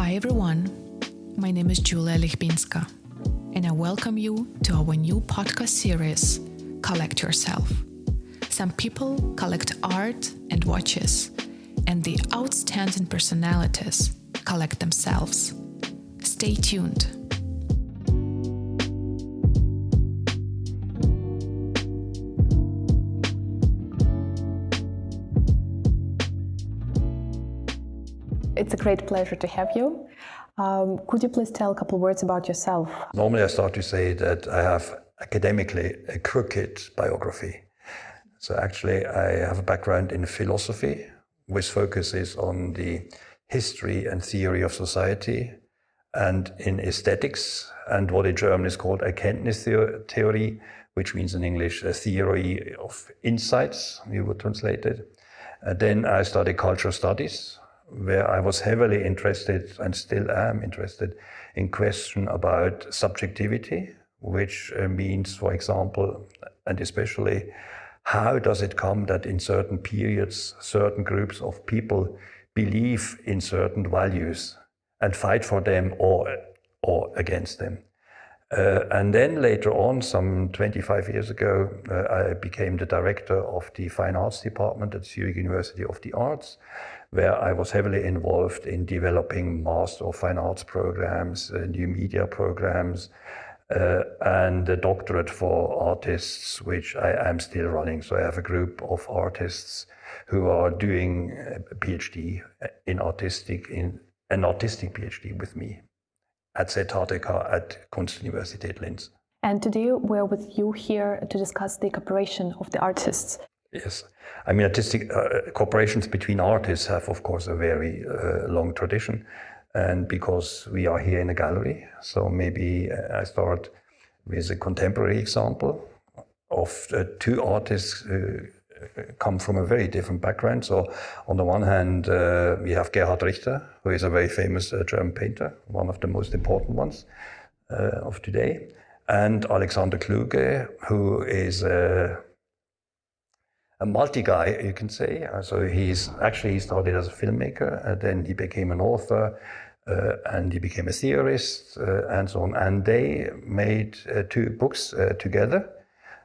Hi everyone, my name is Julia Lechbinska, and I welcome you to our new podcast series, Collect Yourself. Some people collect art and watches, and the outstanding personalities collect themselves. Stay tuned. It's a great pleasure to have you. Could you please tell a couple words about yourself? Normally I start to say that I have academically a crooked biography. So actually I have a background in philosophy, which focuses on the history and theory of society, and in aesthetics, and what in German is called Erkenntnistheorie, which means in English a theory of insights, you would translate it. Then I studied cultural studies, where I was heavily interested and still am interested in question about subjectivity, which means, for example, and especially, how does it come that in certain periods, certain groups of people believe in certain values and fight for them or against them. And then later on, some 25 years ago, I became the director of the Fine Arts Department at Zurich University of the Arts, where I was heavily involved in developing Master of Fine Arts programs, new media programs, and a doctorate for artists, which I am still running. So I have a group of artists who are doing a PhD in an artistic PhD with me at ZHdK at Kunstuniversität Linz. And today we're with you here to discuss the cooperation of the artists. Yes, I mean, artistic cooperations between artists have, of course, a very long tradition, and because we are here in a gallery, so maybe I start with a contemporary example of two artists who come from a very different background. So on the one hand, we have Gerhard Richter, who is a very famous German painter, one of the most important ones of today, and Alexander Kluge, who is a multi-guy, you can say. So he started as a filmmaker, then he became an author, and he became a theorist, and so on. And they made two books together.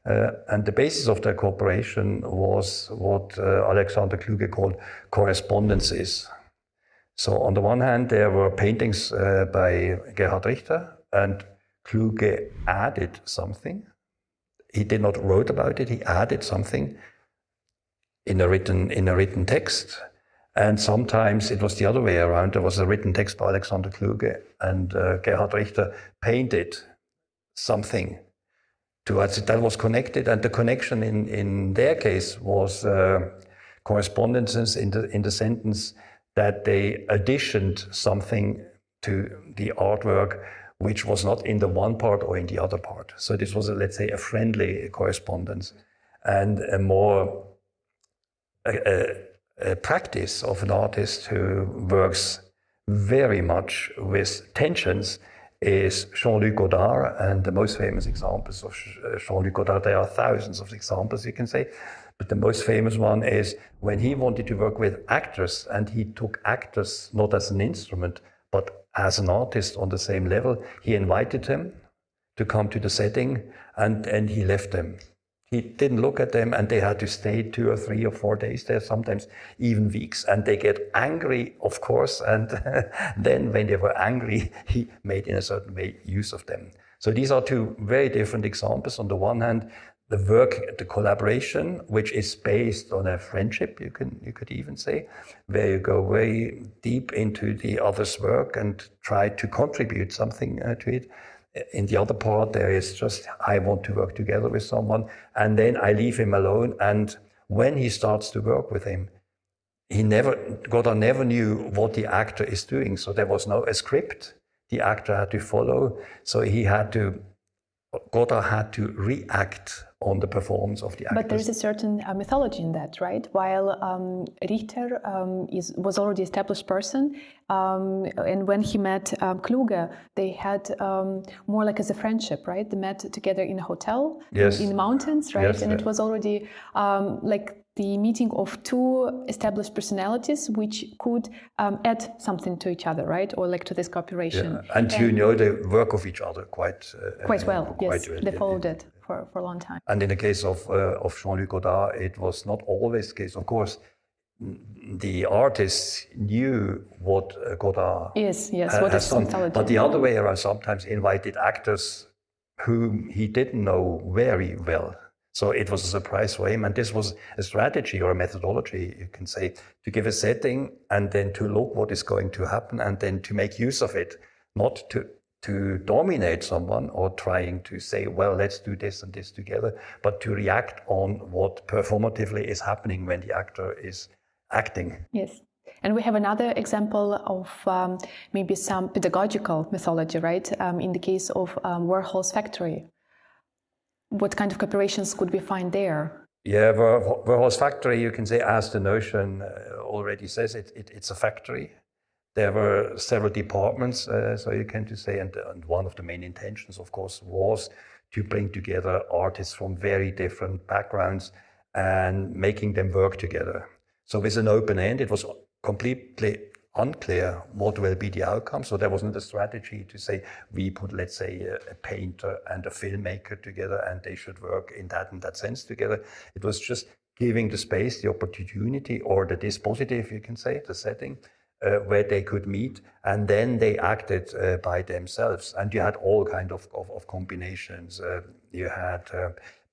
And the basis of their cooperation was what Alexander Kluge called correspondences. So on the one hand, there were paintings by Gerhard Richter, and Kluge added something. He did not write about it, he added something in a written text, and sometimes it was the other way around. There was a written text by Alexander Kluge, and Gerhard Richter painted something towards it that was connected, and the connection in their case was correspondences in the sentence that they additioned something to the artwork which was not in the one part or in the other part. So this was, let's say, a friendly correspondence, and a more a practice of an artist who works very much with tensions is Jean-Luc Godard, and the most famous examples of Jean-Luc Godard, there are thousands of examples, you can say, but the most famous one is when he wanted to work with actors, and he took actors not as an instrument, but as an artist on the same level. He invited them to come to the setting, and he left them. He didn't look at them, and they had to stay 2 or 3 or 4 days there, sometimes even weeks. And they get angry, of course, and then when they were angry, he made in a certain way use of them. So these are two very different examples. On the one hand, the work, the collaboration, which is based on a friendship, you could even say, where you go very deep into the other's work and try to contribute something to it. In the other part, there is just, I want to work together with someone, and then I leave him alone. And when he starts to work with him, Godard never knew what the actor is doing. So there was no script the actor had to follow. So Godard had to react on the performance of the actors. But there is a certain mythology in that, right? While Richter was already established person, and when he met Kluge, they had more like as a friendship, right? They met together in a hotel, yes. in the mountains, right? Yes. And it was already like the meeting of two established personalities which could add something to each other, right? Or like to this cooperation. Yeah. And you know the work of each other quite well. Yes, well. they followed it for a long time. And in the case of Jean-Luc Godard, it was not always the case. Of course, the artists knew what Godard what is mythology. But the other way around, sometimes invited actors whom he didn't know very well. So it was a surprise for him. And this was a strategy or a methodology, you can say, to give a setting and then to look what is going to happen and then to make use of it, not to dominate someone or trying to say, well, let's do this and this together, but to react on what performatively is happening when the actor is acting. Yes. And we have another example of maybe some pedagogical mythology, right? In the case of Warhol's factory. What kind of cooperations could we find there? Yeah, Warhol's factory, you can say, as the notion already says, it's a factory. There were several departments, so you can say, and one of the main intentions, of course, was to bring together artists from very different backgrounds and making them work together. So with an open end, it was completely unclear what will be the outcome. So there wasn't a strategy to say, we put, let's say, a painter and a filmmaker together and they should work in that sense together. It was just giving the space, the opportunity, or the dispositive, you can say, the setting, where they could meet, and then they acted by themselves. And you had all kinds of combinations. You had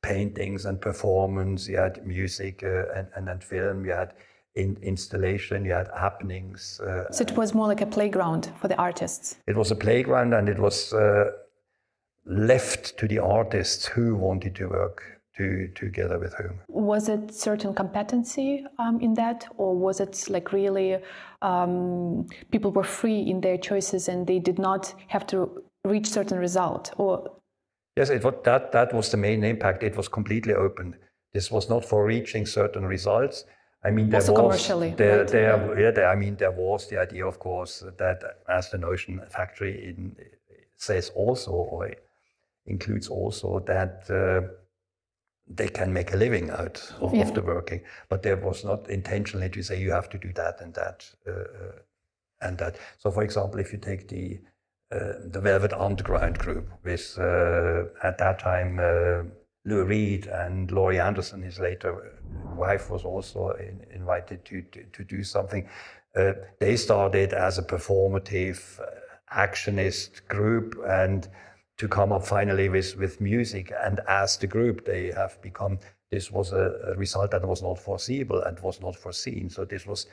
paintings and performance, you had music and then film, you had installation, you had happenings. So it was more like a playground for the artists? It was a playground, and it was left to the artists who wanted to work together with whom. Was it certain competency in that, or was it like really people were free in their choices and they did not have to reach certain result? Or yes, that was the main impact. It was completely open. This was not for reaching certain results. I mean, there also was commercially. There was the idea, of course, that as the notion factory says also, or includes also, that they can make a living out of the working. But there was not intentionally to say you have to do that and that and that. So, for example, if you take the Velvet Underground group with at that time Lou Reed and Laurie Anderson, his later wife, was also invited to do something. They started as a performative actionist group and to come up finally with music. And as the group, they have become, this was a result that was not foreseeable and was not foreseen. So this was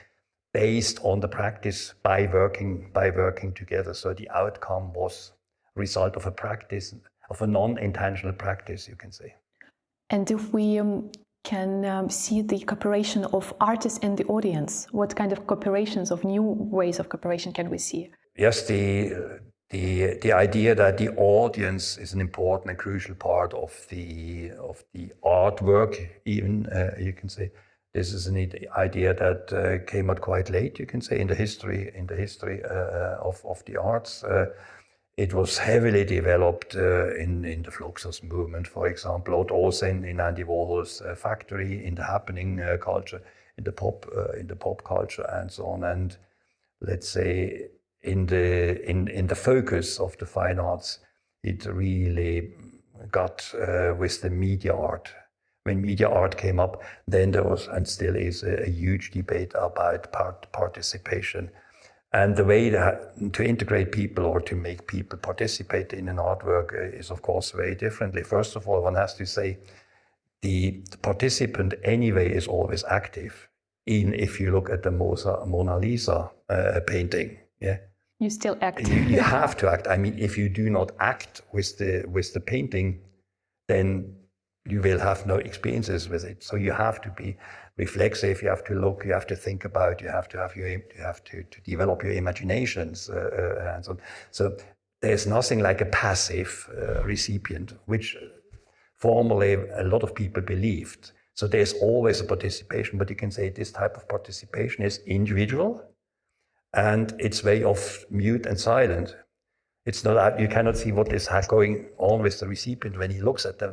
based on the practice by working together. So the outcome was a result of a practice, of a non-intentional practice, you can say. And if we can see the cooperation of artists and the audience, what kind of cooperations, of new ways of cooperation can we see? Yes, the idea that the audience is an important and crucial part of the artwork, even you can say. This is an idea that came out quite late, you can say, in the history of the arts. It was heavily developed in the Fluxus movement, for example, but also in Andy Warhol's factory, in the happening culture, in the pop culture, and so on. And let's say in the focus of the fine arts, it really got with the media art. When media art came up, then there was, and still is, a huge debate about participation. And the way to integrate people or to make people participate in an artwork is, of course, very differently. First of all, one has to say the participant anyway is always active. Even if you look at the Mona Lisa painting, yeah, you still act. You have to act. I mean, if you do not act with the painting, then you will have no experiences with it. So you have to be reflexive. You have to look. You have to think about. You have to develop your imaginations and so on. So there's nothing like a passive recipient, which formerly a lot of people believed. So there's always a participation, but you can say this type of participation is individual, and it's very often mute and silent. It's not, you cannot see what is going on with the recipient when he looks at the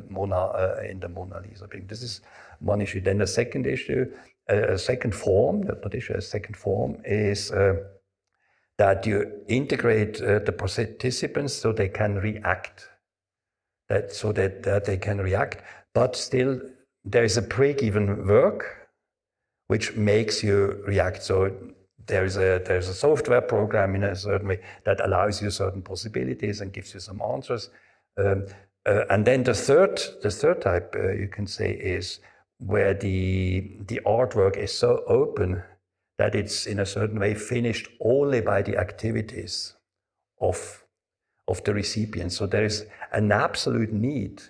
in the Mona Lisa. This is one issue. Then the second issue, a second form, not issue, a second form is that you integrate the participants so they can react. That they can react, but still there is a pre-given work which makes you react. So there's a software program in a certain way that allows you certain possibilities and gives you some answers. And then the third type you can say is where the artwork is so open that it's in a certain way finished only by the activities of the recipient. So there is an absolute need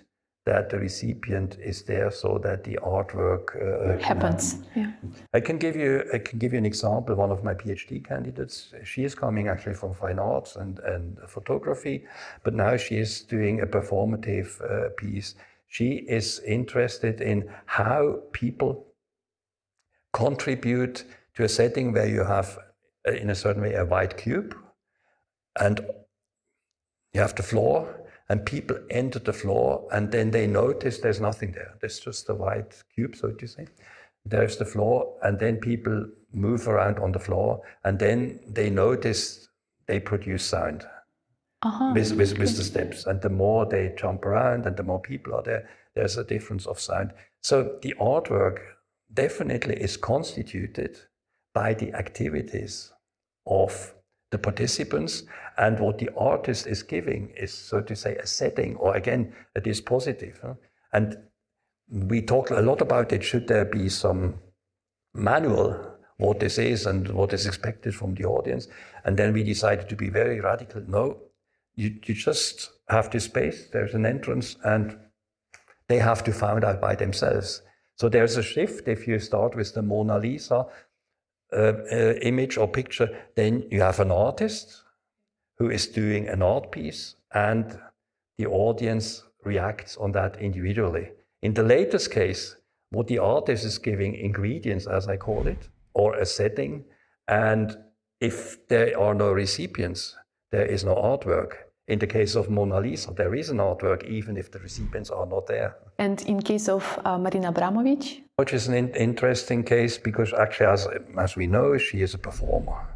that the recipient is there so that the artwork happens. Yeah. I can give you an example. One of my PhD candidates, she is coming actually from fine arts and photography, but now she is doing a performative piece. She is interested in how people contribute to a setting where you have, in a certain way, a white cube, and you have the floor, and people enter the floor, and then they notice there's nothing there. There's just a white cube, so to say. There's the floor, and then people move around on the floor, and then they notice they produce sound with the steps. And the more they jump around and the more people are there, there's a difference of sound. So the artwork definitely is constituted by the activities of the participants, and what the artist is giving is, so to say, a setting, or again, a dispositive. And we talk a lot about it. Should there be some manual, what this is and what is expected from the audience? And then we decided to be very radical. No, you just have this space, there's an entrance, and they have to find out by themselves. So there's a shift. If you start with the Mona Lisa image or picture, then you have an artist who is doing an art piece, and the audience reacts on that individually. In the latest case, what the artist is giving ingredients, as I call it, or a setting, and if there are no recipients, there is no artwork. In the case of Mona Lisa, there is an artwork, even if the recipients are not there. And in case of Marina Abramovic? Which is an interesting case, because actually, as we know, she is a performer.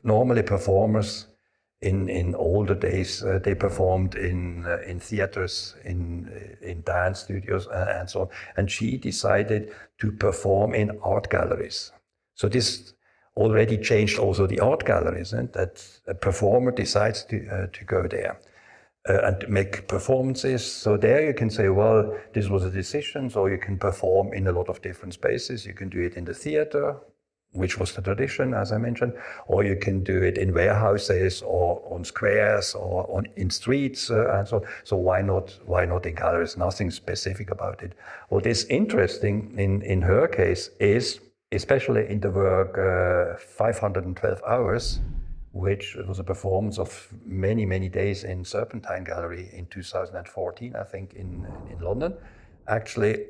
Normally, performers in older days, they performed in theaters, in dance studios, and so on. And she decided to perform in art galleries. So this already changed also the art galleries, and that a performer decides to go there and make performances. So there you can say, well, this was a decision, so you can perform in a lot of different spaces. You can do it in the theater, which was the tradition, as I mentioned, or you can do it in warehouses or on squares or in streets and so on. So why not in galleries? Nothing specific about it. What is interesting in her case is, especially in the work 512 Hours, which was a performance of many, many days in Serpentine Gallery in 2014, I think, in London. Actually,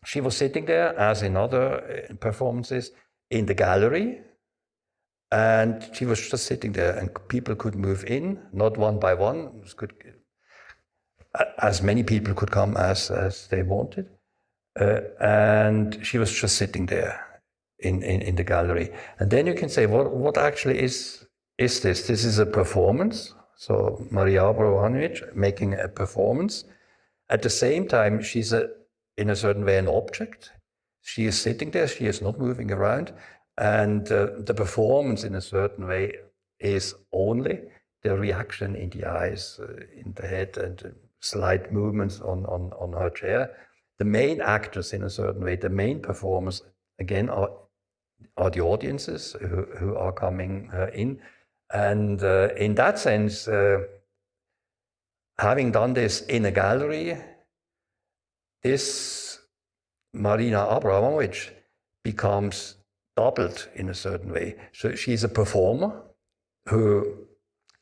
she was sitting there, as in other performances, in the gallery, and she was just sitting there, and people could move in, not one by one, as many people could come as they wanted, and she was just sitting there in the gallery. And then you can say, well, what actually is this? This is a performance. So Maria Abramovic making a performance. At the same time, she's in a certain way an object. She is sitting there, she is not moving around. And the performance in a certain way is only the reaction in the eyes, in the head, and slight movements on her chair. The main actors in a certain way, the main performers, again, are the audiences who are coming in. And in that sense, having done this in a gallery, this Marina Abramovic becomes doubled in a certain way. So she's a performer who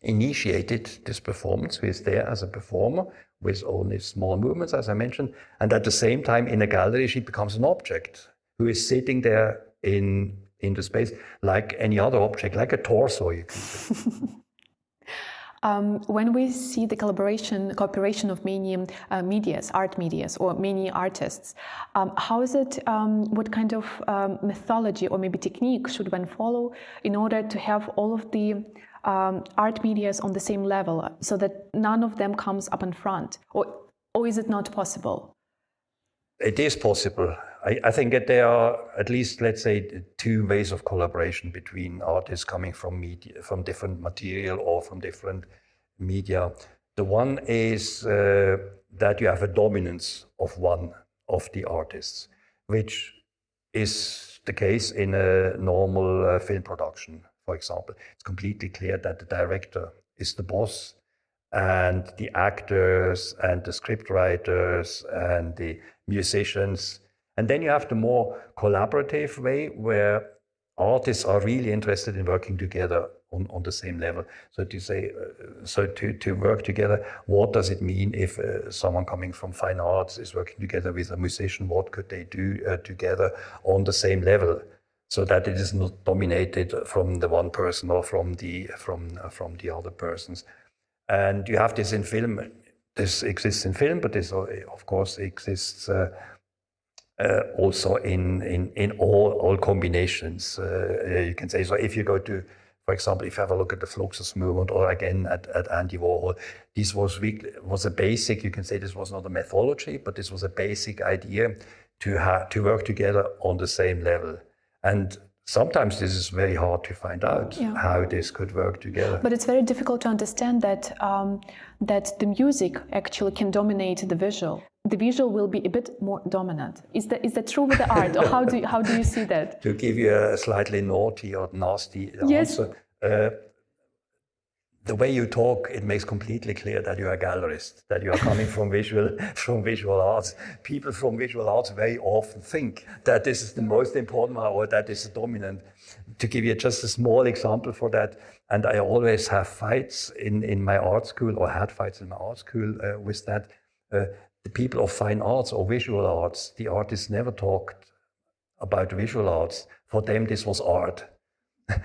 initiated this performance, who is there as a performer with only small movements, as I mentioned. And at the same time, in a gallery, she becomes an object who is sitting there in the space like any other object, like a torso, you can say. When we see the cooperation of many art medias, or many artists, how is it, what kind of methodology or maybe technique should one follow in order to have all of the art medias on the same level, so that none of them comes up in front? Or is it not possible? It is possible. I think that there are at least, let's say, two ways of collaboration between artists coming from media, from different material or from different media. The one is that you have a dominance of one of the artists, which is the case in a normal film production, for example. It's completely clear that the director is the boss, and the actors and the scriptwriters and the musicians. And then you have the more collaborative way where artists are really interested in working together on the same level. So to say, to work together, what does it mean if someone coming from fine arts is working together with a musician? What could they do together on the same level, so that it is not dominated from the one person or from the other persons? And you have this in film. This exists in film, but this, of course, exists also in all combinations. You can say, so if you go to, for example, if you have a look at the Fluxus movement, or again at Andy Warhol, this was a basic, you can say this was not a methodology, but this was a basic idea to work together on the same level. And sometimes this is very hard to find out how this could work together. But it's very difficult to understand that that the music actually can dominate the visual. The visual will be a bit more dominant. Is that true with the art, or how do you see that? To give you a slightly naughty or nasty answer, the way you talk, it makes completely clear that you're a gallerist, that you are coming from visual arts. People from visual arts very often think that this is the most important one, or that is the dominant. To give you just a small example for that, and I always have fights in my art school, or had fights in my art school with that. The people of fine arts or visual arts, the artists never talked about visual arts. For them, this was art.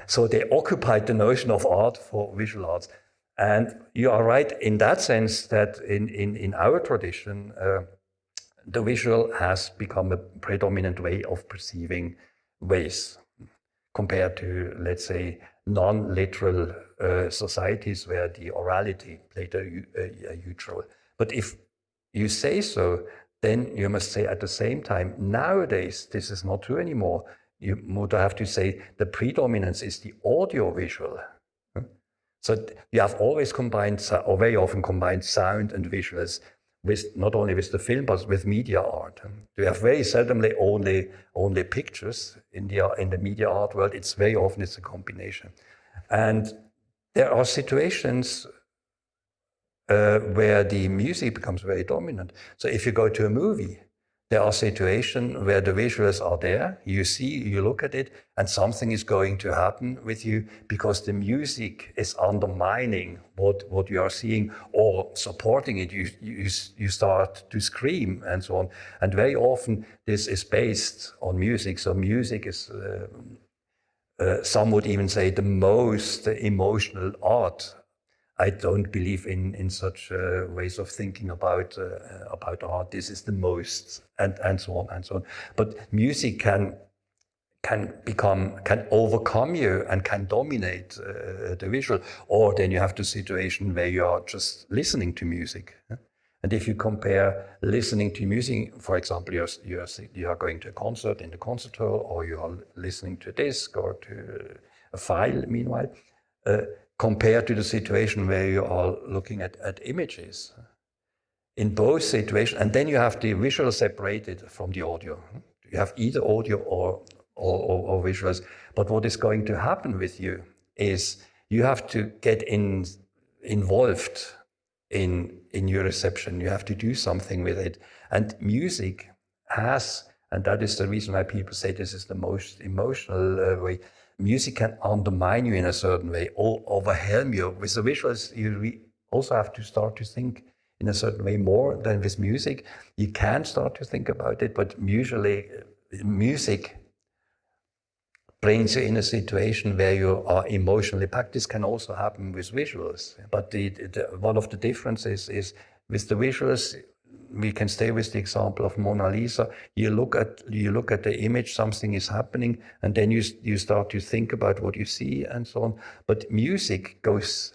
So they occupied the notion of art for visual arts. And you are right in that sense that in our tradition, the visual has become a predominant way of perceiving ways compared to, let's say, non-literal societies where the orality played a huge role. But if you say so, then you must say at the same time, nowadays, this is not true anymore. You would have to say the predominance is the audio-visual. So you have always combined, or very often combined, sound and visuals, with not only with the film, but with media art. You have very seldomly only pictures in the media art world. It's very often a combination. And there are situations where the music becomes very dominant. So if you go to a movie, there are situations where the visuals are there, you look at it, and something is going to happen with you because the music is undermining what you are seeing or supporting it. You start to scream and so on. And very often this is based on music. So music is, some would even say, the most emotional art. I don't believe in such ways of thinking about art. This is the most, and so on and so on. But music can overcome you and can dominate the visual. Or then you have the situation where you are just listening to music. And if you compare listening to music, for example, you are going to a concert in the concert hall, or you are listening to a disc or to a file. Meanwhile. Compared to the situation where you are looking at images. In both situations, and then you have the visual separated from the audio. You have either audio or visuals. But what is going to happen with you is you have to get involved in your reception. You have to do something with it. And music has, and that is the reason why people say this is the most emotional way, music can undermine you in a certain way, or overwhelm you. With the visuals, you also have to start to think in a certain way more than with music. You can start to think about it, but usually music brings you in a situation where you are emotionally packed. This can also happen with visuals. But one of the differences is with the visuals, we can stay with the example of Mona Lisa. You look at the image, something is happening, and then you start to think about what you see and so on. But music goes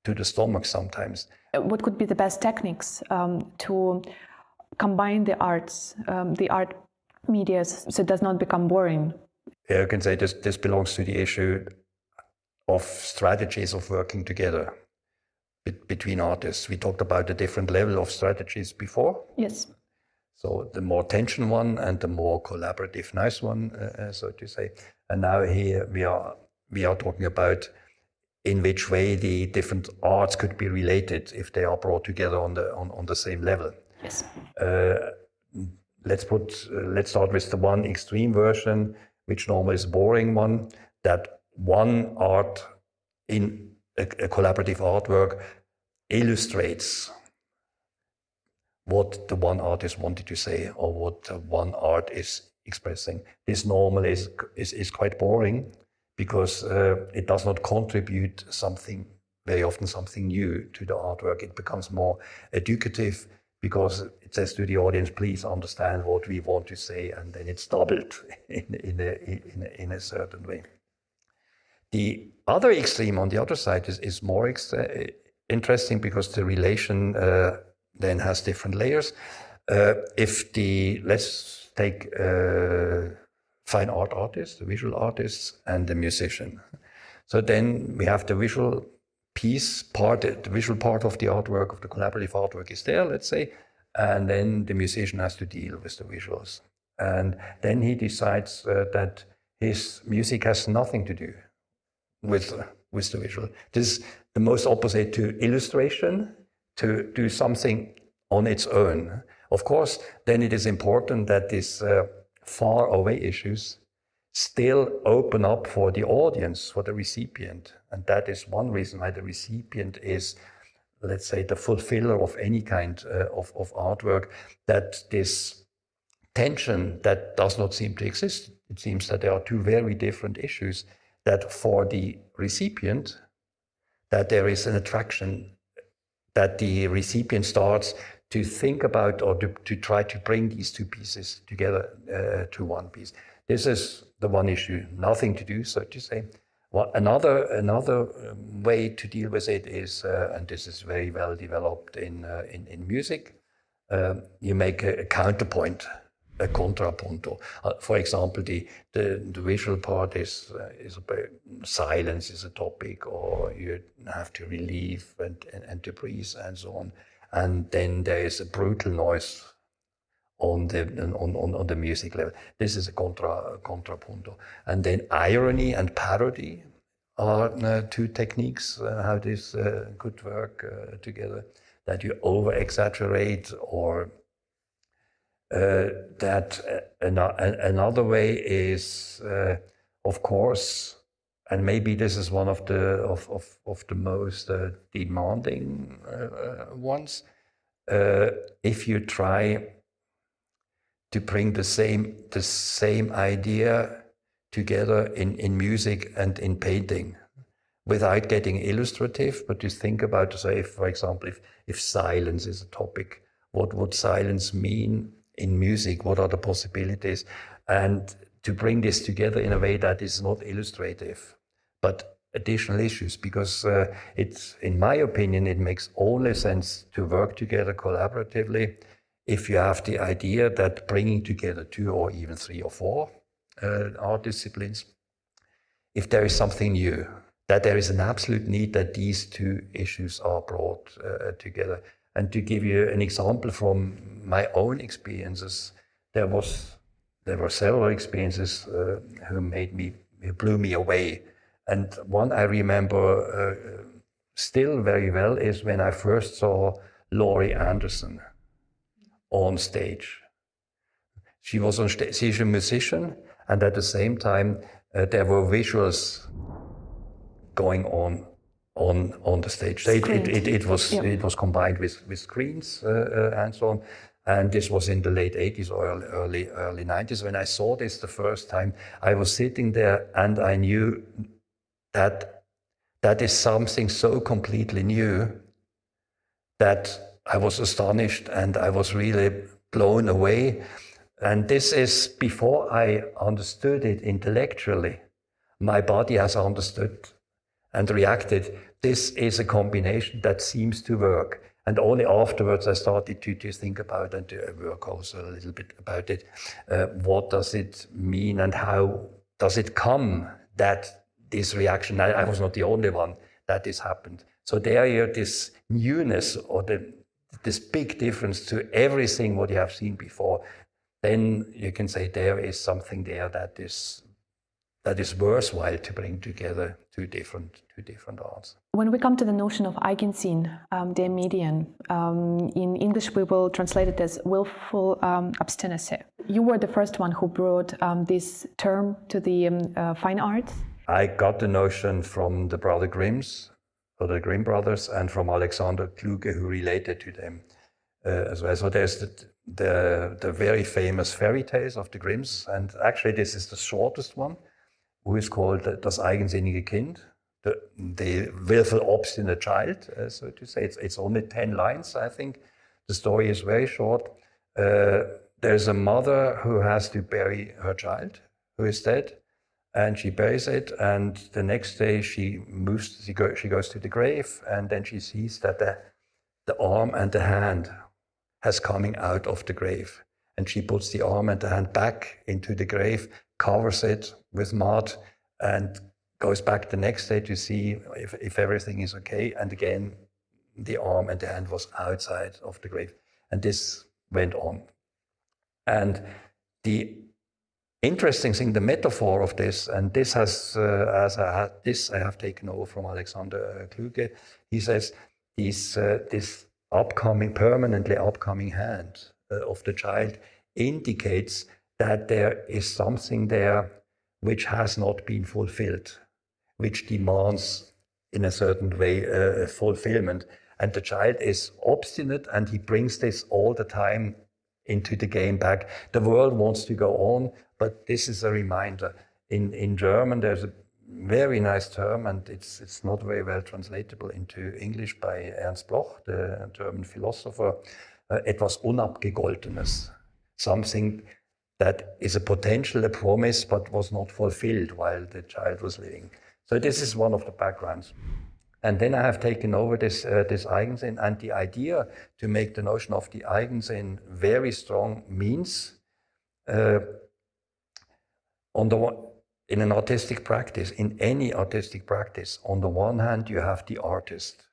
to the stomach sometimes. What could be the best techniques to combine the arts, the art media, so it does not become boring? Yeah, you can say this belongs to the issue of strategies of working together between artists. We talked about the different level of strategies before. Yes. So the more tension one and the more collaborative, nice one, so to say. And now here we are talking about in which way the different arts could be related if they are brought together on the same level. Yes. Let's start with the one extreme version, which normally is a boring one, that one art in a collaborative artwork illustrates what the one artist wanted to say or what one art is expressing. This normally is quite boring because it does not contribute very often something new to the artwork. It becomes more educative because it says to the audience, please understand what we want to say, and then it's doubled in a certain way. The other extreme on the other side is more interesting because the relation then has different layers. Let's take fine art artists, the visual artists, and the musician. So then we have the visual piece part, the visual part of the artwork, of the collaborative artwork is there, let's say, and then the musician has to deal with the visuals. And then he decides that his music has nothing to do with the visual. This is the most opposite to illustration, to do something on its own. Of course, then it is important that these far away issues still open up for the audience, for the recipient. And that is one reason why the recipient is, let's say, the fulfiller of any kind of artwork, that this tension that does not seem to exist. It seems that there are two very different issues, that for the recipient, that there is an attraction, that the recipient starts to think about or to try to bring these two pieces together to one piece. This is the one issue, nothing to do, so to say. Well, another way to deal with it is, and this is very well developed in music, you make a counterpoint, a contrapunto. For example, the visual part is about silence is a topic, or you have to relieve and to breathe and so on. And then there is a brutal noise on the music level. This is a contrapunto. And then irony and parody are two techniques how this could work together. That you over-exaggerate, or that another way is, of course, and maybe this is one of the most demanding ones. If you try to bring the same idea together in music and in painting, without getting illustrative, but to think about, say, for example, if silence is a topic, what would silence mean in music? What are the possibilities? And to bring this together in a way that is not illustrative, but additional issues, because it's, in my opinion, it makes only sense to work together collaboratively if you have the idea that bringing together 2 or even 3 or 4 art disciplines, if there is something new, that there is an absolute need that these two issues are brought together. And to give you an example from my own experiences, there were several experiences who blew me away. And one I remember still very well is when I first saw Laurie Anderson on stage. She was on stage. She's a musician, and at the same time there were visuals going on the stage. It was combined with screens and so on. And this was in the late 80s or early 90s. When I saw this the first time, I was sitting there and I knew that that is something so completely new that I was astonished and I was really blown away. And this is before I understood it intellectually. My body has understood and reacted. This is a combination that seems to work. And only afterwards I started to think about and to work also a little bit about it. What does it mean and how does it come that this reaction, I was not the only one that this happened. So there you have this newness or this big difference to everything what you have seen before. Then you can say there is something there that is worthwhile to bring together two different arts. When we come to the notion of Eigensinn, der Medien, in English we will translate it as willful obstinacy. You were the first one who brought this term to the fine arts. I got the notion from the brother Grimms, or the Grimm brothers, and from Alexander Kluge, who related to them as well. So there's the very famous fairy tales of the Grimms, and actually this is the shortest one, who is called Das eigensinnige Kind, the willful obstinate child, so to say. It's only 10 lines, I think. The story is very short. There's a mother who has to bury her child, who is dead, and she buries it, and the next day she goes to the grave, and then she sees that the arm and the hand has coming out of the grave. And she puts the arm and the hand back into the grave, covers it with mud, and goes back the next day to see if everything is okay. And again, the arm and the hand was outside of the grave. And this went on. And the interesting thing, the metaphor of this, and this I have taken over from Alexander Kluge. He says this permanently upcoming hand of the child indicates that there is something there which has not been fulfilled, which demands in a certain way fulfillment. And the child is obstinate and he brings this all the time into the game back. The world wants to go on, but this is a reminder. In German, there's a very nice term, and it's not very well translatable into English by Ernst Bloch, the German philosopher, etwas Unabgegoltenes, something that is a potential, a promise, but was not fulfilled while the child was living. So this is one of the backgrounds. And then I have taken over this Eigensinn, and the idea to make the notion of the Eigensinn very strong means in an artistic practice, in any artistic practice, on the one hand, you have the artist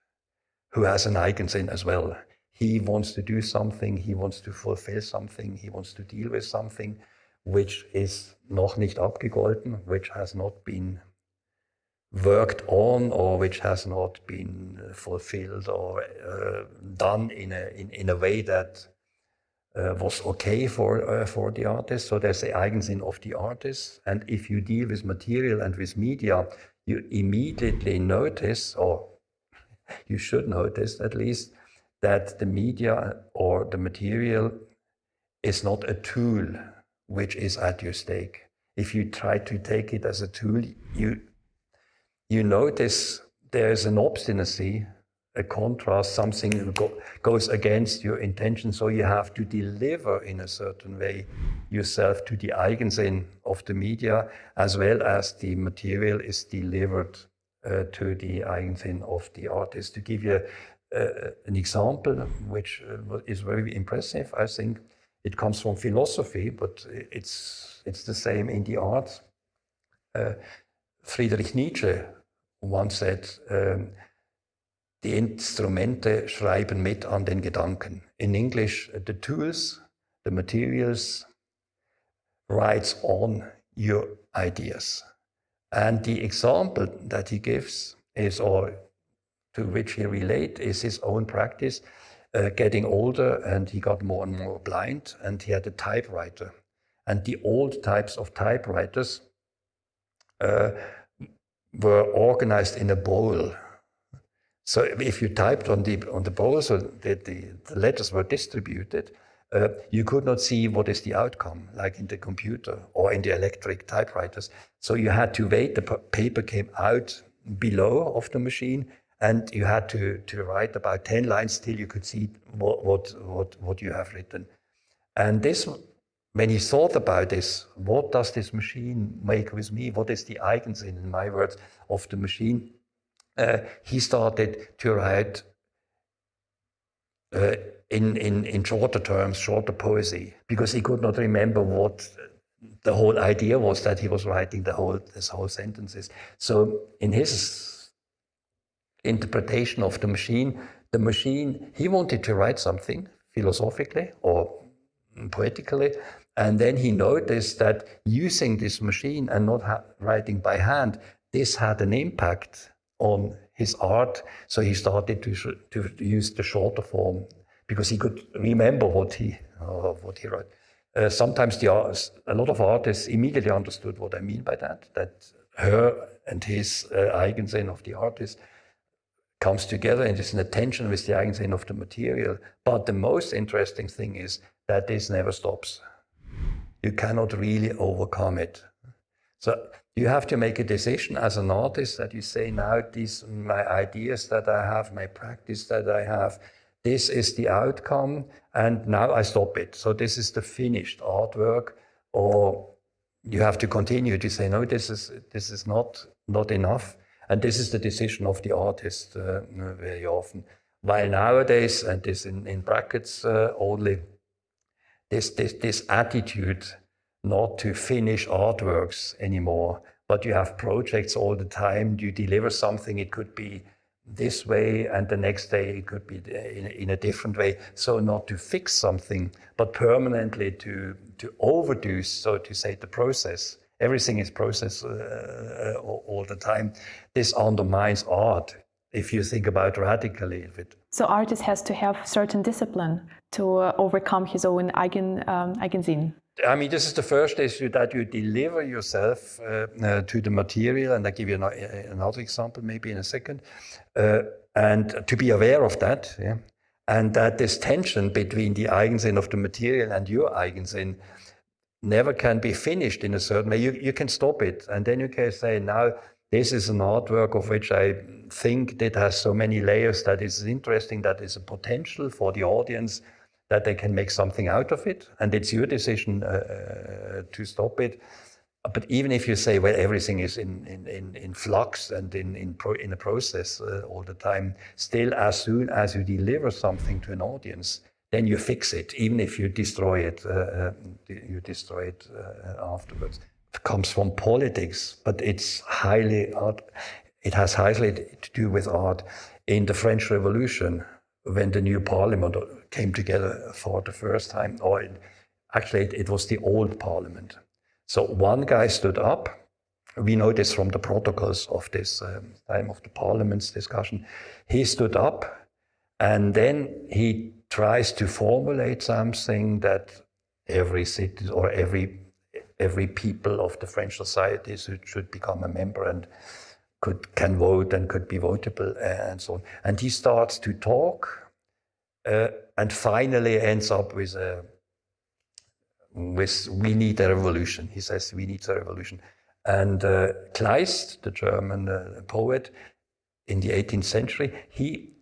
who has an Eigensinn as well. He wants to do something, he wants to fulfill something, he wants to deal with something which is noch nicht abgegolten, which has not been worked on, or which has not been fulfilled or done in a way that was okay for the artist. So there's the Eigensinn of the artist. And if you deal with material and with media, you immediately notice, or you should notice at least, that the media or the material is not a tool which is at your stake. If you try to take it as a tool, you notice there's an obstinacy, a contrast, something goes against your intention. So you have to deliver in a certain way yourself to the Eigensinn of the media, as well as the material is delivered to the Eigensinn of the artist. To give you an example, which is very impressive, I think it comes from philosophy, but it's the same in the arts. Friedrich Nietzsche once said, die Instrumente schreiben mit an den Gedanken. In English, the tools, the materials, writes on your ideas. And the example that he gives is, or to which he relates, is his own practice. Getting older, and he got more and more blind, and he had a typewriter. And the old types of typewriters were organized in a bowl. So if you typed on the bowl, so the letters were distributed, you could not see what is the outcome, like in the computer or in the electric typewriters. So you had to wait, the paper came out below of the machine, and you had to write about 10 lines till you could see what you have written. And this, when he thought about this, what does this machine make with me? What is the eigensinn, in my words, of the machine? He started to write in shorter terms, shorter poesy, because he could not remember what the whole idea was that he was writing his whole sentences. So in his interpretation of the machine, he wanted to write something philosophically or poetically, and then he noticed that using this machine and not writing by hand, this had an impact on his art. So he started to use the shorter form because he could remember what he wrote. Sometimes a lot of artists immediately understood what I mean by that her and his eigensinn of the artist comes together and is in a tension with the eigensinn of the material. But the most interesting thing is that this never stops. You cannot really overcome it. So you have to make a decision as an artist that you say, now these my ideas that I have, my practice that I have, this is the outcome, and now I stop it. So this is the finished artwork, or you have to continue to say, no, this is not enough. And this is the decision of the artist very often. While nowadays, and this in brackets only, this attitude not to finish artworks anymore, but you have projects all the time. You deliver something, it could be this way, and the next day it could be in a different way. So not to fix something, but permanently to overdo, so to say, the process. Everything is process all the time. This undermines art, if you think about radically. So artist has to have certain discipline to overcome his own eigensinn. I mean, this is the first issue, that you deliver yourself to the material, and I'll give you another example maybe in a second, and to be aware of that, yeah? And that this tension between the eigensinn of the material and your eigensinn never can be finished in a certain way. You can stop it, and then you can say, now this is an artwork of which I think that has so many layers that is interesting, that is a potential for the audience, that they can make something out of it, and it's your decision to stop it. But even if you say, well, everything is in flux and in a process all the time, still, as soon as you deliver something to an audience, then you fix it, even if you destroy it. Afterwards. It comes from politics, but it's highly art. It has highly to do with art. In the French Revolution, when the new parliament came together for the first time, or actually it was the old parliament. So one guy stood up. We know this from the protocols of this time of the parliament's discussion. He stood up, and then he tries to formulate something that every city or every people of the French society should become a member and can vote and could be votable and so on. And he starts to talk and finally ends up with we need a revolution. He says we need a revolution. And Kleist, the German poet in the 18th century, he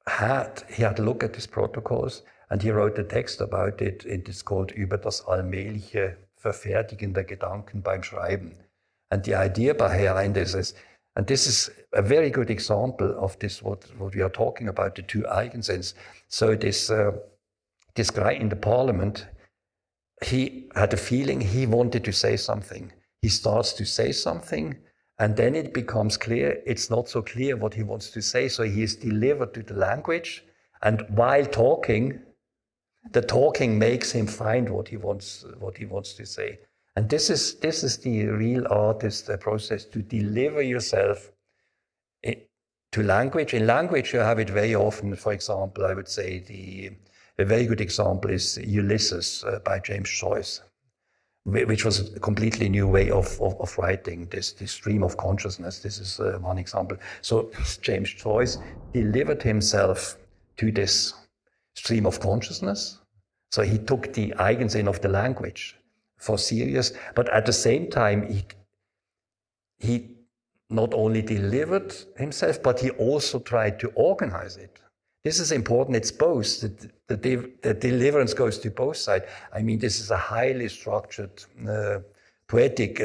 had a look at these protocols, and he wrote a text about it. It is called Über das allmähliche Verfertigen der Gedanken beim Schreiben. And the idea behind this is, and this is a very good example of this, what we are talking about, the two eigensinns. So this guy in the parliament, he had a feeling he wanted to say something. He starts to say something, and then it becomes clear it's not so clear what he wants to say. So he is delivered to the language, and while talking, the talking makes him find what he wants to say. And this is the real artist process, to deliver yourself to language. In language, you have it very often. For example, I would say a very good example is Ulysses by James Joyce, which was a completely new way of writing, this stream of consciousness. This is one example. So James Joyce delivered himself to this stream of consciousness, So he took the Eigensinn of the language for serious, but at the same time, he not only delivered himself, but he also tried to organize it. This is important. It's both. The deliverance goes to both sides. I mean, this is a highly structured, poetic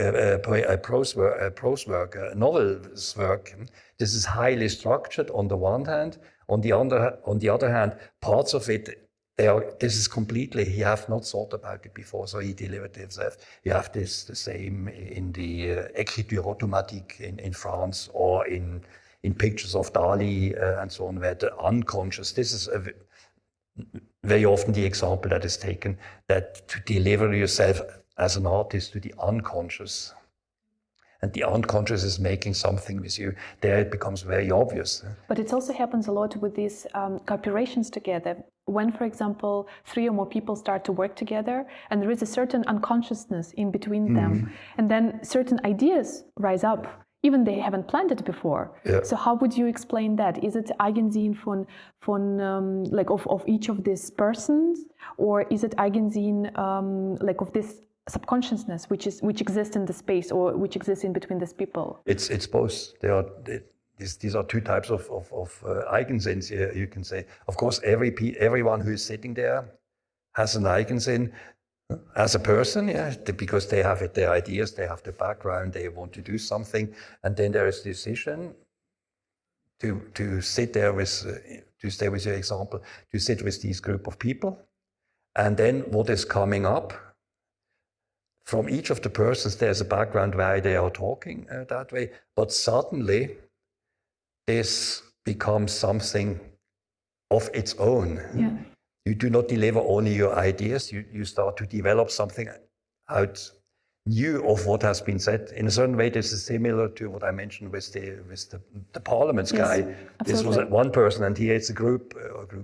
prose work, a novel's work. This is highly structured on the one hand. On the other hand, parts of it, this is completely, he have not thought about it before, so he delivered himself. You have the same in the écriture automatique in France, or in pictures of Dali and so on, where the unconscious, this is very often the example that is taken, that to deliver yourself as an artist to the unconscious, and the unconscious is making something with you, there it becomes very obvious. But it also happens a lot with these cooperations together. When, for example, 3 or more people start to work together, and there is a certain unconsciousness in between them, and then certain ideas rise up, even they haven't planned it before. Yeah. So how would you explain that? Is it Eigensinn von like of each of these persons, or is it Eigensinn like of this subconsciousness which exists in the space, or which exists in between these people? It's both. These are two types of Eigensinns, you can say. Of course, everyone who is sitting there has an Eigensinn as a person, because they have their ideas, they have their background, they want to do something, and then there is decision to sit there with, to stay with your example, to sit with these group of people, and then what is coming up from each of the persons, there's a background why they are talking that way, but suddenly this becomes something of its own. Yeah. You do not deliver only your ideas, you start to develop something out new of what has been said. In a certain way, this is similar to what I mentioned with the parliaments guy. Yes, this was one person, and here it's a group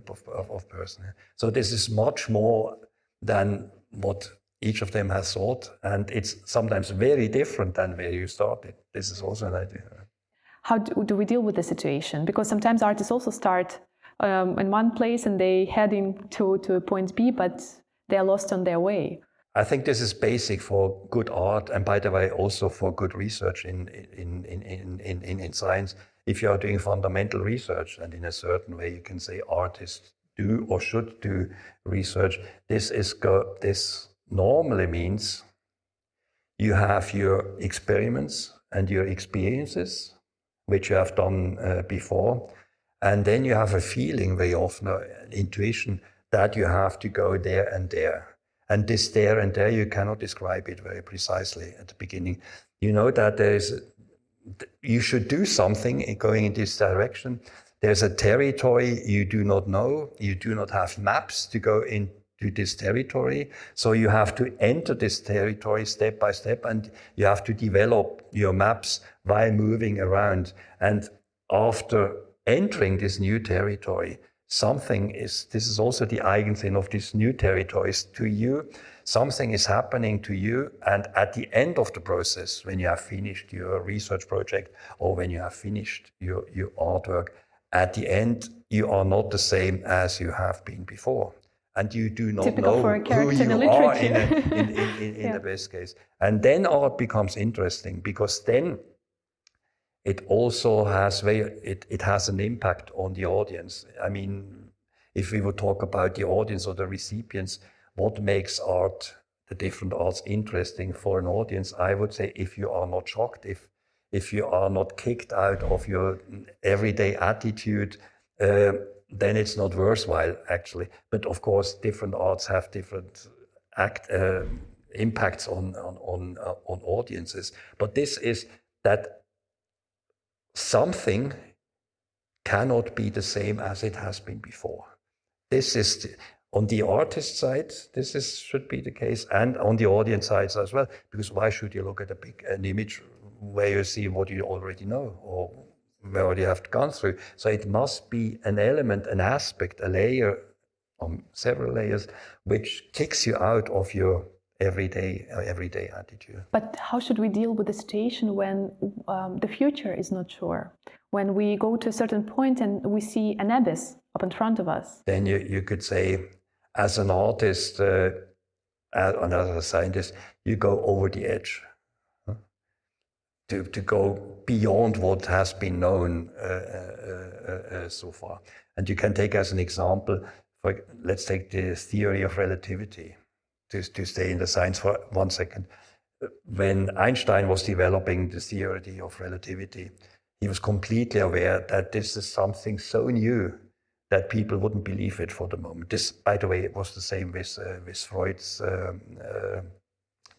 of persons. So this is much more than what each of them has thought, and it's sometimes very different than where you started. This is also an idea. How do we deal with the situation? Because sometimes artists also start in one place and they heading to point B, but they are lost on their way. I think this is basic for good art, and by the way, also for good research in science. If you are doing fundamental research, and in a certain way you can say artists do or should do research, this normally means you have your experiments and your experiences, which you have done before, and then you have a feeling very often, an intuition, that you have to go there and there. And this there and there, you cannot describe it very precisely at the beginning. You know that you should do something going in this direction. There's a territory you do not know. You do not have maps to go into this territory. So you have to enter this territory step by step, and you have to develop your maps while moving around. And after entering this new territory, this is also the Eigensinn of these new territories to you. Something is happening to you, and at the end of the process, when you have finished your research project or when you have finished your artwork, at the end, you are not the same as you have been before. And you do not know who you are in the best case. And then art becomes interesting, because then it also has it has an impact on the audience. I mean, if we would talk about the audience or the recipients, what makes art, the different arts, interesting for an audience, I would say, if you are not shocked, if you are not kicked out of your everyday attitude, then it's not worthwhile, actually. But of course, different arts have different impacts on audiences. But this is that something cannot be the same as it has been before. This is on the artist side. Should be the case, and on the audience side as well. Because why should you look at an image where you see what you already know or where you have gone through? So it must be an element, an aspect, a layer, several layers, which kicks you out of your everyday attitude. But how should we deal with the situation when the future is not sure? When we go to a certain point and we see an abyss up in front of us? Then you could say, as an artist and as a scientist, you go over the edge. To go beyond what has been known so far. And you can take as an example, let's take the theory of relativity, to stay in the science for 1 second. When Einstein was developing the theory of relativity, he was completely aware that this is something so new that people wouldn't believe it for the moment. This, by the way, it was the same with Freud's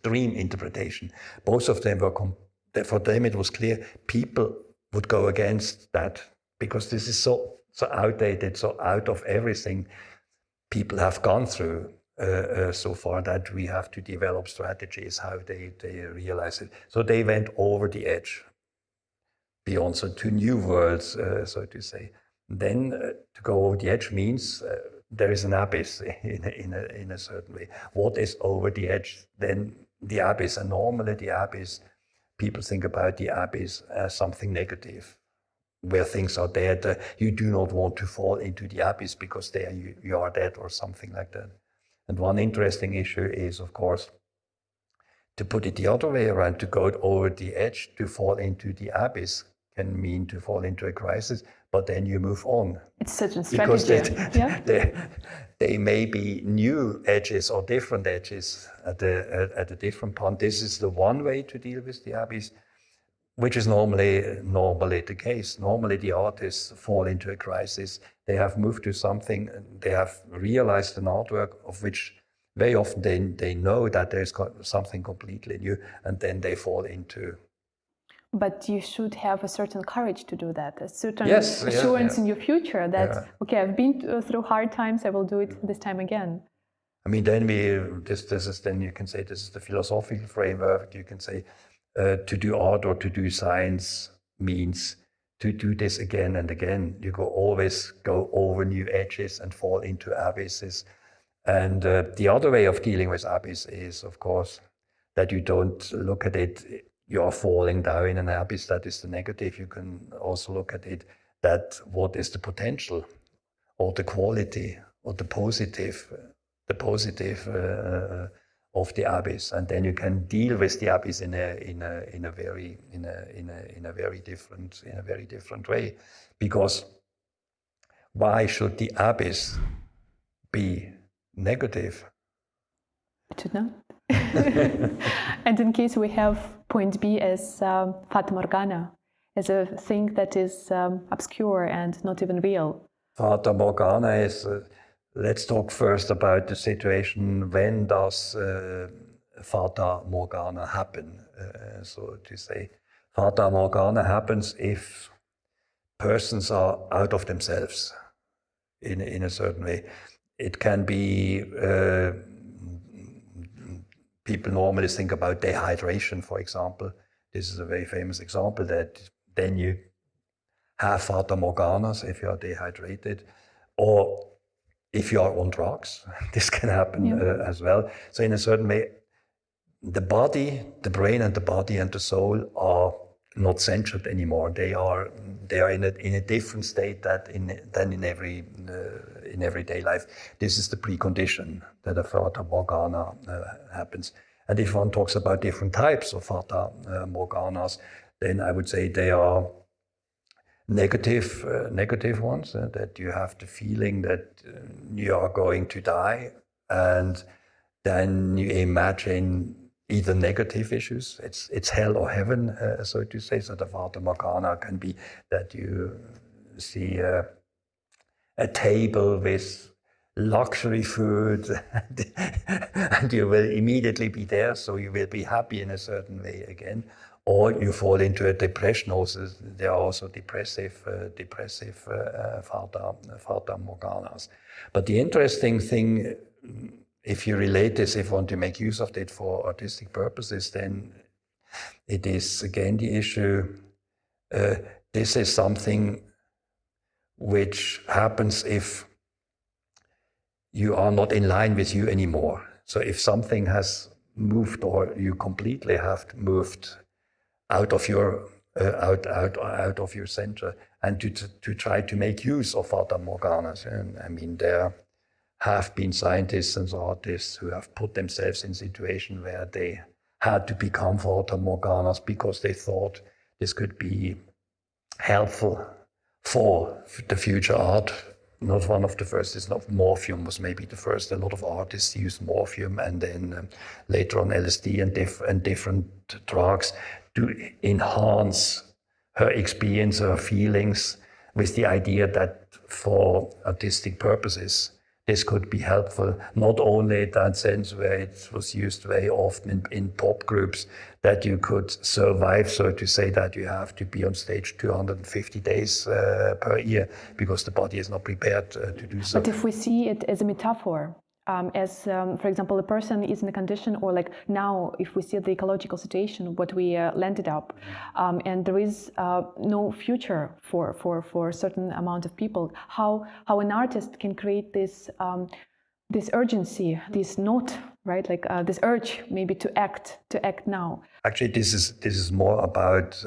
dream interpretation. Both of them were for them, it was clear people would go against that because this is so outdated, so out of everything people have gone through so far that we have to develop strategies how they realize it. So they went over the edge, beyond, so to new worlds, so to say. Then to go over the edge means there is an abyss in a certain way. What is over the edge? Then the abyss, and normally the abyss, people think about the abyss as something negative, where things are dead. You do not want to fall into the abyss because there you are dead or something like that. And one interesting issue is, of course, to put it the other way around, to go over the edge, to fall into the abyss can mean to fall into a crisis, but then you move on. It's such a strategy. Because they may be new edges or different edges at a different point. This is the one way to deal with the abyss, which is normally the case. Normally the artists fall into a crisis. They have moved to something, they have realized an artwork of which very often they know that there's something completely new, and then they fall into. But you should have a certain courage to do that, a certain assurance in your future that, okay, I've been through hard times, I will do it this time again. I mean, then you can say this is the philosophical framework. You can say to do art or to do science means to do this again and again. You always go over new edges and fall into abysses. And the other way of dealing with abyss is, of course, that you don't look at it, you are falling down in an abyss, that is the negative. You can also look at it, that what is the potential or the quality or the positive of the abyss, and then you can deal with the abyss in a very different way. Because why should the abyss be negative? I should know. And in case we have point B as Fata Morgana, as a thing that is obscure and not even real. Fata Morgana is, let's talk first about the situation. When does Fata Morgana happen? So to say, Fata Morgana happens if persons are out of themselves in a certain way. It can be, people normally think about dehydration, for example. This is a very famous example, that then you have Fata Morganas if you are dehydrated, or if you are on drugs. This can happen as well. So in a certain way, the body, the brain and the body and the soul are not centered anymore. They are in a different state than in everyday life. This is the precondition that a Fata Morgana happens. And if one talks about different types of Fata Morganas, then I would say they are negative ones, that you have the feeling that you are going to die, and then you imagine either negative issues, it's hell or heaven, so to say. So the Fata Morgana can be that you see a table with luxury food and you will immediately be there, so you will be happy in a certain way again. Or you fall into a depression. Also, there are also depressive Fata Morganas. But the interesting thing, if you relate this, if you want to make use of it for artistic purposes, then it is again the issue. This is something which happens if you are not in line with you anymore. So if something has moved, or you completely have moved out of your center, and to try to make use of Fata Morganas. And I mean, there have been scientists and artists who have put themselves in a situation where they had to become fata morganas because they thought this could be helpful for the future art. Not one of the first is not morphium was maybe the first. A lot of artists used morphium and then later on LSD and different drugs to enhance her experience, her feelings, with the idea that for artistic purposes this could be helpful, not only in that sense where it was used very often in pop groups, that you could survive, so to say, that you have to be on stage 250 days per year because the body is not prepared to do so. But if we see it as a metaphor, for example, a person is in a condition, or like now, if we see the ecological situation, what we landed up, and there is no future for a certain amount of people, how an artist can create this urgency, this note, right? Like this urge, maybe to act now. Actually, this is more about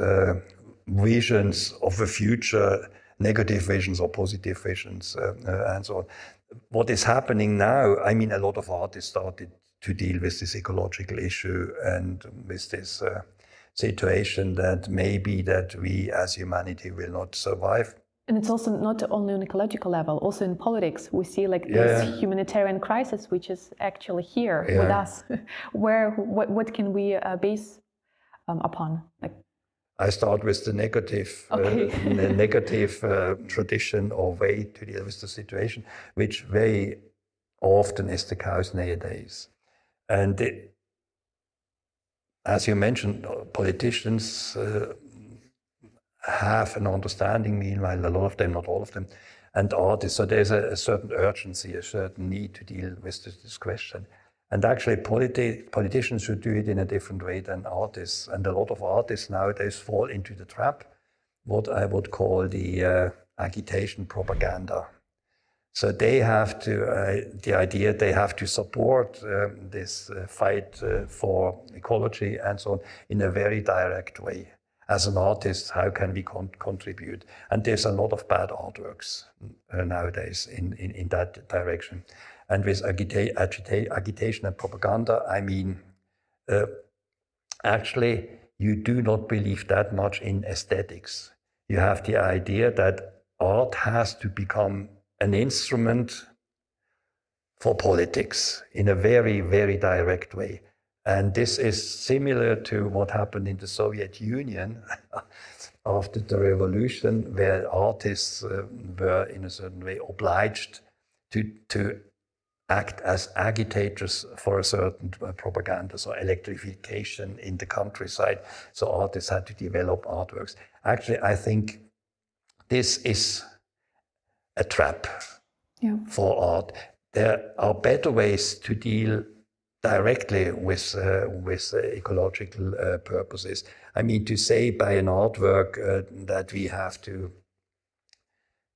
visions of the future, negative visions or positive visions, and so on. What is happening now, I mean, a lot of artists started to deal with this ecological issue and with this situation that maybe that we as humanity will not survive. And it's also not only on ecological level, also in politics, we see like this humanitarian crisis, which is actually here with us. What can we base upon? Like, I start with the negative, tradition or way to deal with the situation, which very often is the case nowadays. And as you mentioned, politicians have an understanding, meanwhile, a lot of them, not all of them, and artists. So there's a certain urgency, a certain need to deal with this question. And actually, politicians should do it in a different way than artists. And a lot of artists nowadays fall into the trap, what I would call the agitation propaganda. So they have to, the idea they have to support this fight for ecology and so on in a very direct way. As an artist, how can we contribute? And there's a lot of bad artworks nowadays in that direction. And with agitation and propaganda, I mean, actually, you do not believe that much in aesthetics. You have the idea that art has to become an instrument for politics in a very, very direct way. And this is similar to what happened in the Soviet Union after the revolution, where artists were in a certain way obliged to act as agitators for a certain propaganda, so electrification in the countryside. So artists had to develop artworks. Actually, I think this is a trap for art. There are better ways to deal directly with ecological purposes. I mean, to say by an artwork that we have to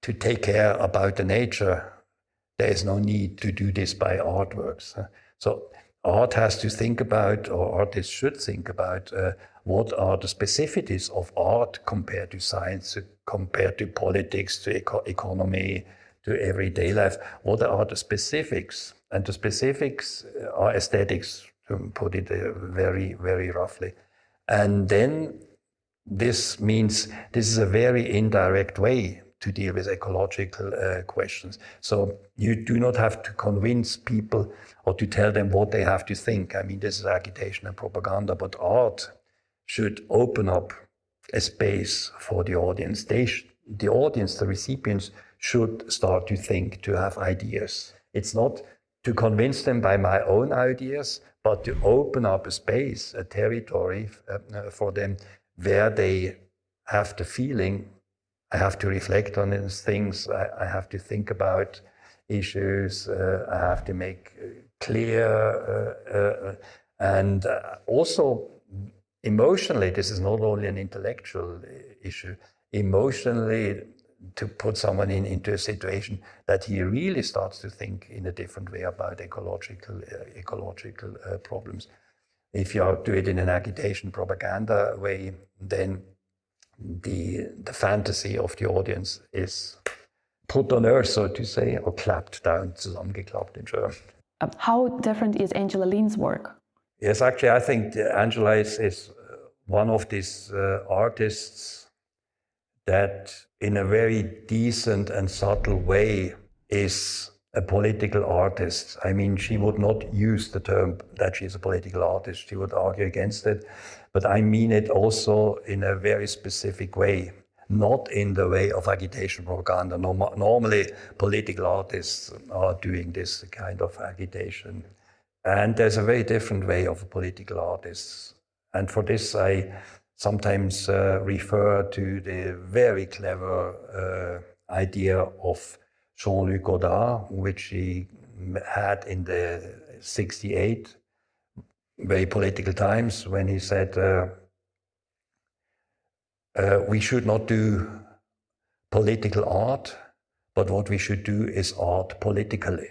take care about the nature, there is no need to do this by artworks. So art has to think about, or artists should think about, what are the specificities of art compared to science, compared to politics, to economy, to everyday life. What are the specifics? And the specifics are aesthetics, to put it very, very roughly. And then this means this is a very indirect way to deal with ecological questions. So you do not have to convince people or to tell them what they have to think. I mean, this is agitation and propaganda, but art should open up a space for the audience. The audience, the recipients, should start to think, to have ideas. It's not to convince them by my own ideas, but to open up a space, a territory for them where they have the feeling, I have to reflect on these things, I have to think about issues, I have to make clear, and also emotionally, this is not only an intellectual issue, emotionally to put someone into a situation that he really starts to think in a different way about ecological problems. If you do it in an agitation propaganda way, then the fantasy of the audience is put on earth, so to say, or clapped down, zusammengeklappt in German. How different is Angela Lean's work? Yes, actually, I think Angela is one of these artists that in a very decent and subtle way is a political artist. I mean, she would not use the term that she's a political artist. She would argue against it. But I mean it also in a very specific way, not in the way of agitation propaganda. Normally, political artists are doing this kind of agitation. And there's a very different way of a political artist. And for this, I sometimes refer to the very clever idea of Jean-Luc Godard, which he had in the 68 very political times, when he said, we should not do political art, but what we should do is art politically.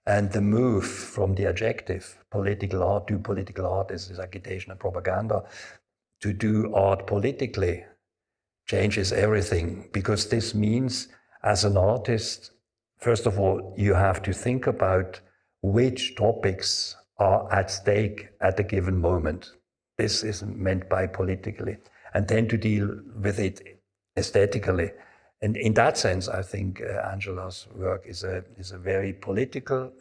And the move from the adjective political art to political art is agitation and propaganda. To do art politically changes everything, because this means, as an artist, first of all, you have to think about which topics are at stake at a given moment. This is meant by politically. And then to deal with it aesthetically. And in that sense, I think Angela's work is a very political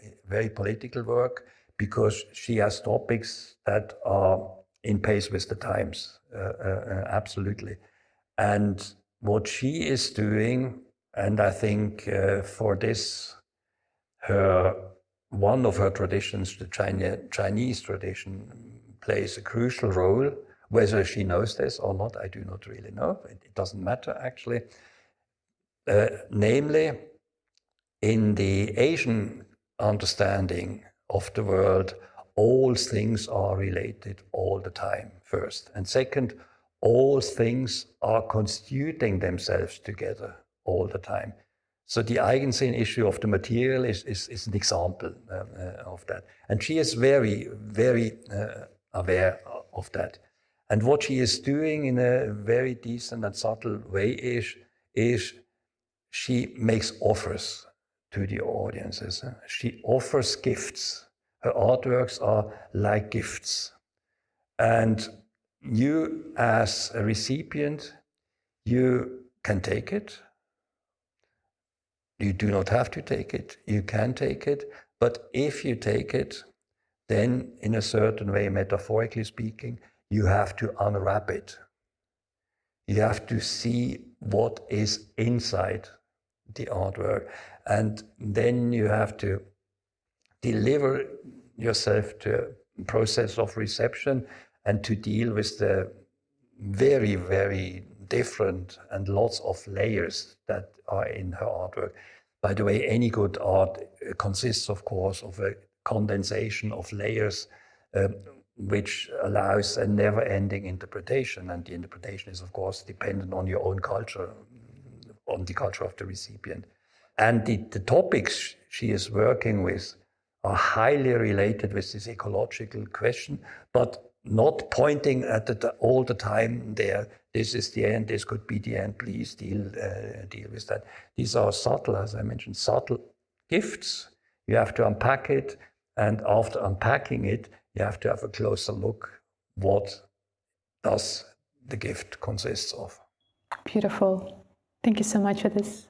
work, because she has topics that are in pace with the times, absolutely. And what she is doing, and I think for this, one of her traditions, the Chinese tradition, plays a crucial role. Whether she knows this or not, I do not really know. It doesn't matter, actually. Namely, in the Asian understanding of the world, all things are related all the time, first. And second, all things are constituting themselves together all the time. So the Eigensinn issue of the material is an example of that. And she is very, very aware of that. And what she is doing in a very decent and subtle way is she makes offers to the audiences. She offers gifts. Her artworks are like gifts. And you, as a recipient, you can take it. You do not have to take it. You can take it. But if you take it, then in a certain way, metaphorically speaking, you have to unwrap it. You have to see what is inside the artwork. And then you have to deliver yourself to a process of reception and to deal with the very, very different and lots of layers that are in her artwork. By the way, any good art consists, of course, of a condensation of layers, which allows a never-ending interpretation. And the interpretation is, of course, dependent on your own culture, on the culture of the recipient. And the topics she is working with are highly related with this ecological question, but not pointing at it all the time there. This is the end, this could be the end, please deal with that. These are subtle, as I mentioned, subtle gifts. You have to unpack it, and after unpacking it, you have to have a closer look. What does the gift consist of? Beautiful. Thank you so much for this.